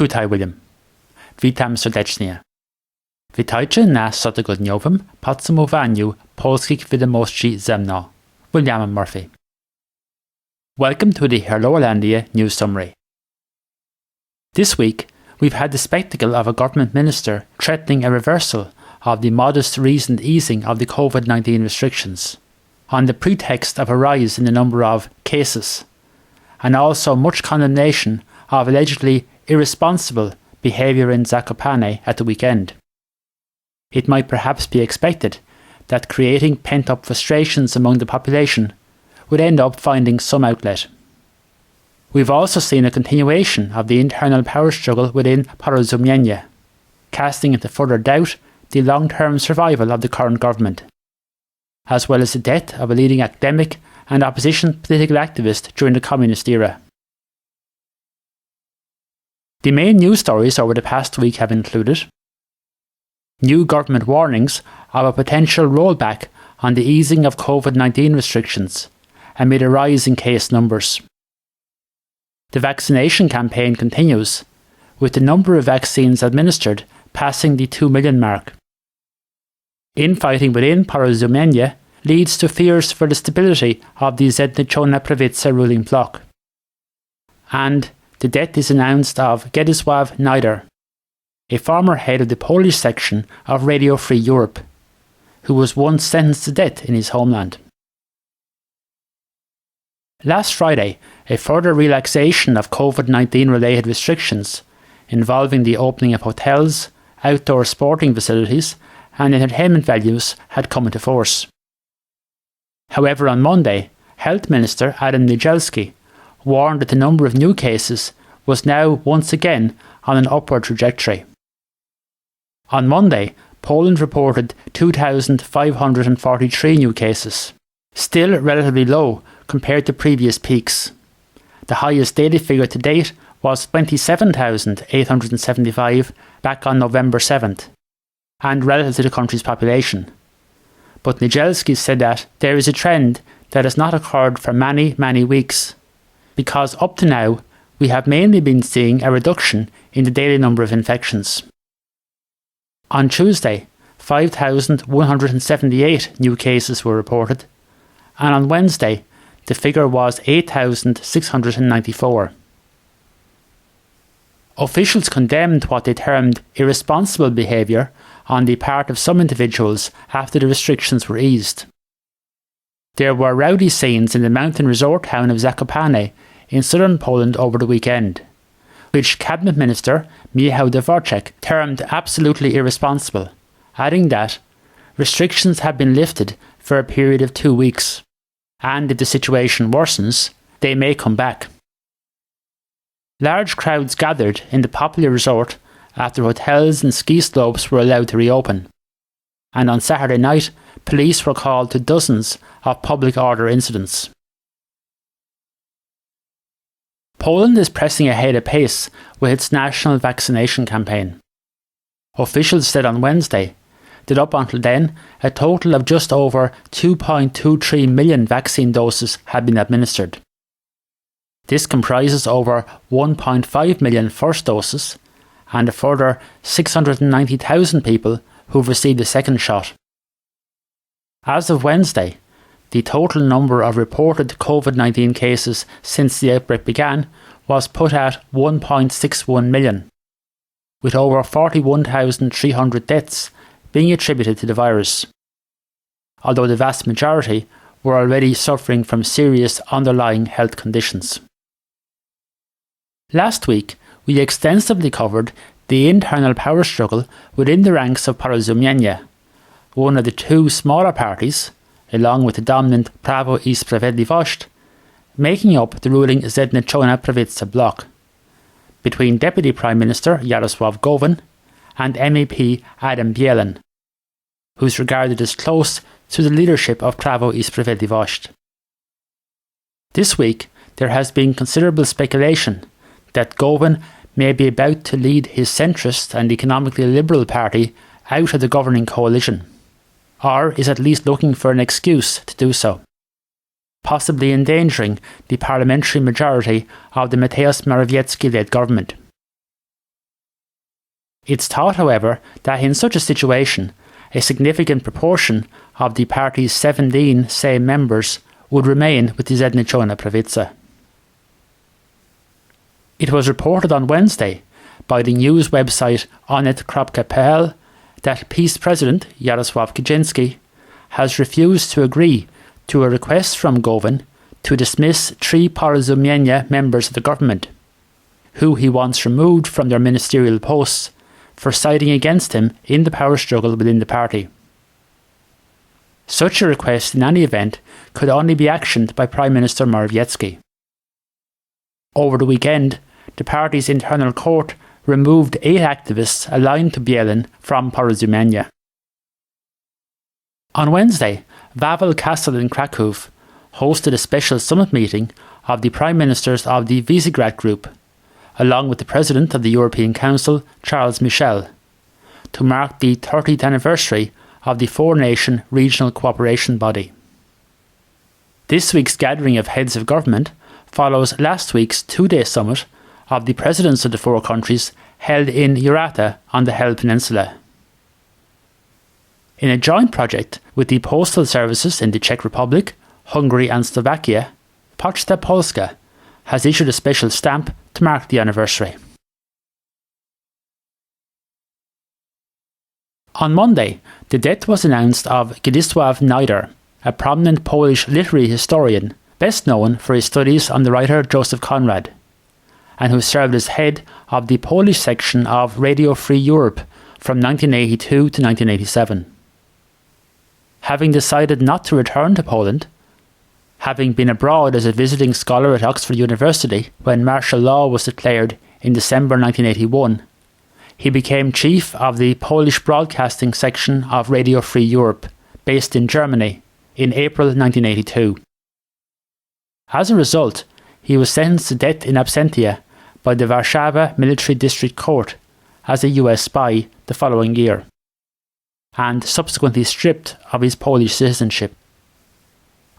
Tutaj William. Witam serdecznie. Witajcie na 100-tygodniowym podsumowaniu polskich wiadomości ze mną, Williamem Murphy. Welcome to the Irlandia news summary. This week, we've had the spectacle of a government minister threatening a reversal of the modest reasoned easing of the COVID-19 restrictions, on the pretext of a rise in the number of cases, and also much condemnation of allegedly irresponsible behaviour in Zakopane at the weekend. It might perhaps be expected that creating pent-up frustrations among the population would end up finding some outlet. We've also seen a continuation of the internal power struggle within Porozumienie, casting into further doubt the long-term survival of the current government, as well as the death of a leading academic and opposition political activist during the communist era. The main news stories over the past week have included new government warnings of a potential rollback on the easing of COVID-19 restrictions amid a rise in case numbers. The vaccination campaign continues, with the number of vaccines administered passing the 2 million mark. Infighting within Porozumienie leads to fears for the stability of the Zjednoczona Prawica ruling bloc. And the death is announced of Gedisław Najder, a former head of the Polish section of Radio Free Europe, who was once sentenced to death in his homeland. Last Friday, a further relaxation of COVID-19 related restrictions involving the opening of hotels, outdoor sporting facilities and entertainment venues had come into force. However, on Monday, Health Minister Adam Niedzielski warned that the number of new cases was now once again on an upward trajectory. On Monday, Poland reported 2,543 new cases, still relatively low compared to previous peaks. The highest daily figure to date was 27,875 back on November 7th, and relative to the country's population. But Niedzielski said that there is a trend that has not occurred for many, many weeks, because up to now we have mainly been seeing a reduction in the daily number of infections. On Tuesday, 5,178 new cases were reported, and on Wednesday the figure was 8,694. Officials condemned what they termed irresponsible behaviour on the part of some individuals after the restrictions were eased. There were rowdy scenes in the mountain resort town of Zakopane in southern Poland over the weekend, which Cabinet Minister Michał Dworczyk termed absolutely irresponsible, adding that restrictions have been lifted for a period of 2 weeks, and if the situation worsens, they may come back. Large crowds gathered in the popular resort after hotels and ski slopes were allowed to reopen, and on Saturday night, police were called to dozens of public order incidents. Poland is pressing ahead apace with its national vaccination campaign. Officials said on Wednesday that up until then, a total of just over 2.23 million vaccine doses had been administered. This comprises over 1.5 million first doses and a further 690,000 people who've received a second shot. As of Wednesday, the total number of reported COVID-19 cases since the outbreak began was put at 1.61 million, with over 41,300 deaths being attributed to the virus, although the vast majority were already suffering from serious underlying health conditions. Last week, we extensively covered the internal power struggle within the ranks of Porozumienie, one of the two smaller parties, along with the dominant Prawo i Sprawiedliwość, making up the ruling Zjednoczona Prawica bloc, between Deputy Prime Minister Jarosław Gowin and MEP Adam Bielin, who is regarded as close to the leadership of Prawo i Sprawiedliwość. This week, there has been considerable speculation that Gowin may be about to lead his centrist and economically liberal party out of the governing coalition, or is at least looking for an excuse to do so, possibly endangering the parliamentary majority of the Mateusz Morawiecki-led government. It's thought, however, that in such a situation, a significant proportion of the party's 17 same members would remain with the Zjednoczona Prawica. It was reported on Wednesday by the news website onet.pl that PiS President Jarosław Kaczyński has refused to agree to a request from Gowin to dismiss 3 Porozumienia members of the government, who he wants removed from their ministerial posts for siding against him in the power struggle within the party. Such a request in any event could only be actioned by Prime Minister Morawiecki. Over the weekend, the party's internal court removed 8 activists aligned to Bielin from Porozumienia. On Wednesday, Wawel Castle in Kraków hosted a special summit meeting of the Prime Ministers of the Visegrad Group, along with the President of the European Council, Charles Michel, to mark the 30th anniversary of the 4-nation regional cooperation body. This week's gathering of heads of government follows last week's 2-day summit of the presidents of the 4 countries held in Urata on the Hel Peninsula. In a joint project with the postal services in the Czech Republic, Hungary and Slovakia, Poczta Polska has issued a special stamp to mark the anniversary. On Monday, the death was announced of Władysław Nyder, a prominent Polish literary historian, best known for his studies on the writer Joseph Conrad, and who served as head of the Polish section of Radio Free Europe from 1982 to 1987. Having decided not to return to Poland, having been abroad as a visiting scholar at Oxford University when martial law was declared in December 1981, he became chief of the Polish broadcasting section of Radio Free Europe, based in Germany, in April 1982. As a result, he was sentenced to death in absentia by the Warszawa Military District Court as a US spy the following year, and subsequently stripped of his Polish citizenship.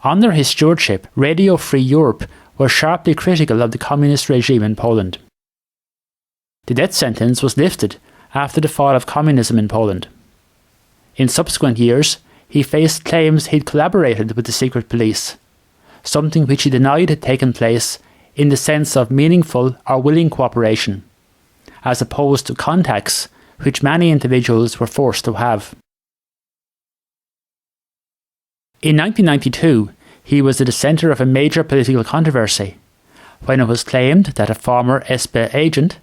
Under his stewardship, Radio Free Europe was sharply critical of the communist regime in Poland. The death sentence was lifted after the fall of communism in Poland. In subsequent years, he faced claims he'd collaborated with the secret police, something which he denied had taken place in the sense of meaningful or willing cooperation, as opposed to contacts which many individuals were forced to have. In 1992, he was at the centre of a major political controversy when it was claimed that a former SB agent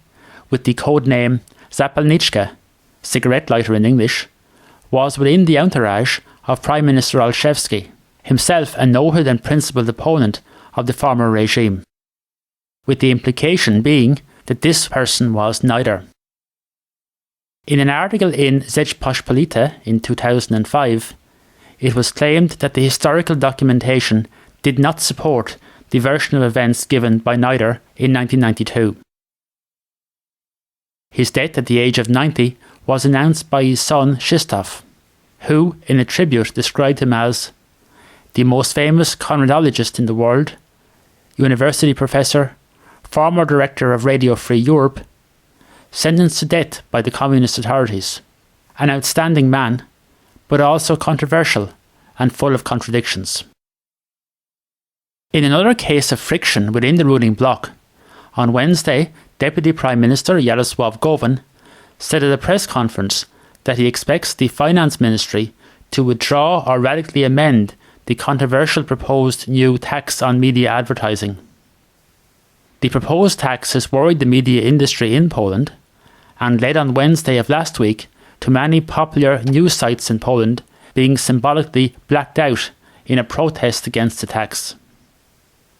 with the codename Zapalniczka, cigarette lighter in English, was within the entourage of Prime Minister Olszewski, himself a noted and principled opponent of the former regime, with the implication being that this person was Nyder. In an article in Rzeczpospolita in 2005, it was claimed that the historical documentation did not support the version of events given by Nyder in 1992. His death at the age of 90 was announced by his son Krzysztof, who, in a tribute, described him as the most famous Conradologist in the world, university professor, former director of Radio Free Europe, sentenced to death by the communist authorities, an outstanding man, but also controversial and full of contradictions. In another case of friction within the ruling bloc, on Wednesday, Deputy Prime Minister Jarosław Gowin said at a press conference that he expects the Finance Ministry to withdraw or radically amend the controversial proposed new tax on media advertising. The proposed tax has worried the media industry in Poland and led on Wednesday of last week to many popular news sites in Poland being symbolically blacked out in a protest against the tax.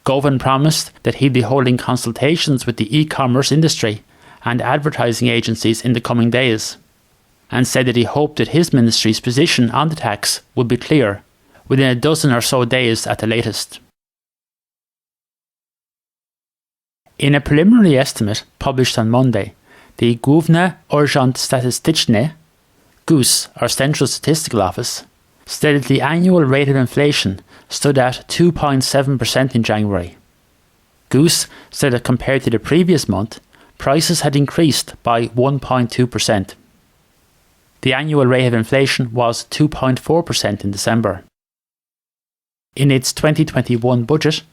Gowin promised that he'd be holding consultations with the e-commerce industry and advertising agencies in the coming days, and said that he hoped that his ministry's position on the tax would be clear within a dozen or so days at the latest. In a preliminary estimate published on Monday, the Główny Urząd Statystyczny, GUS, or Central Statistical Office, stated the annual rate of inflation stood at 2.7% in January. GUS said that compared to the previous month, prices had increased by 1.2%. The annual rate of inflation was 2.4% in December. In its 2021 budget,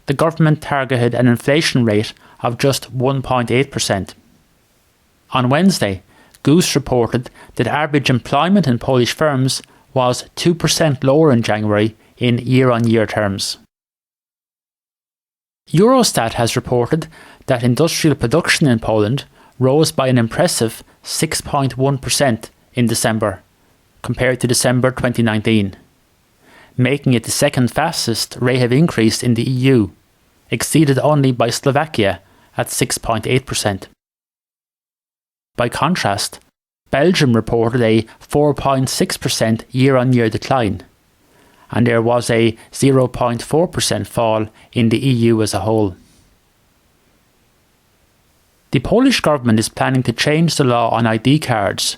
the government targeted an inflation rate of just 1.8%. On Wednesday, Goose reported that average employment in Polish firms was 2% lower in January in year-on-year terms. Eurostat has reported that industrial production in Poland rose by an impressive 6.1% in December, compared to December 2019, making it the second fastest rate of increase in the EU, exceeded only by Slovakia at 6.8%. By contrast, Belgium reported a 4.6% year-on-year decline, and there was a 0.4% fall in the EU as a whole. The Polish government is planning to change the law on ID cards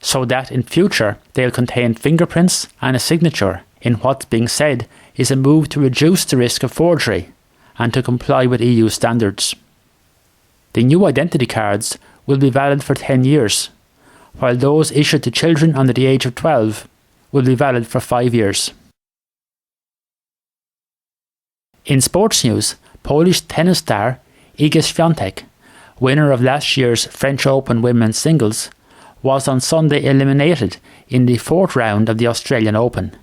so that in future they'll contain fingerprints and a signature in what's being said is a move to reduce the risk of forgery and to comply with EU standards. The new identity cards will be valid for 10 years, while those issued to children under the age of 12 will be valid for 5 years. In sports news, Polish tennis star Iga Świątek, winner of last year's French Open women's singles, was on Sunday eliminated in the fourth round of the Australian Open,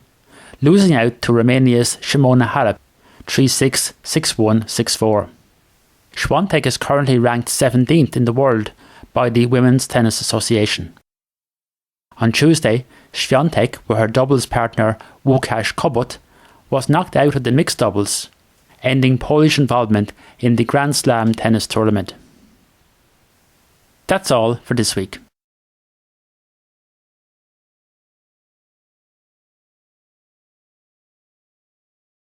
losing out to Romania's Simona Halep 3-6, 6-1, 6-4. Świątek is currently ranked 17th in the world by the Women's Tennis Association. On Tuesday, Świątek, with her doubles partner Łukasz Kubot, was knocked out of the mixed doubles, ending Polish involvement in the Grand Slam tennis tournament. That's all for this week.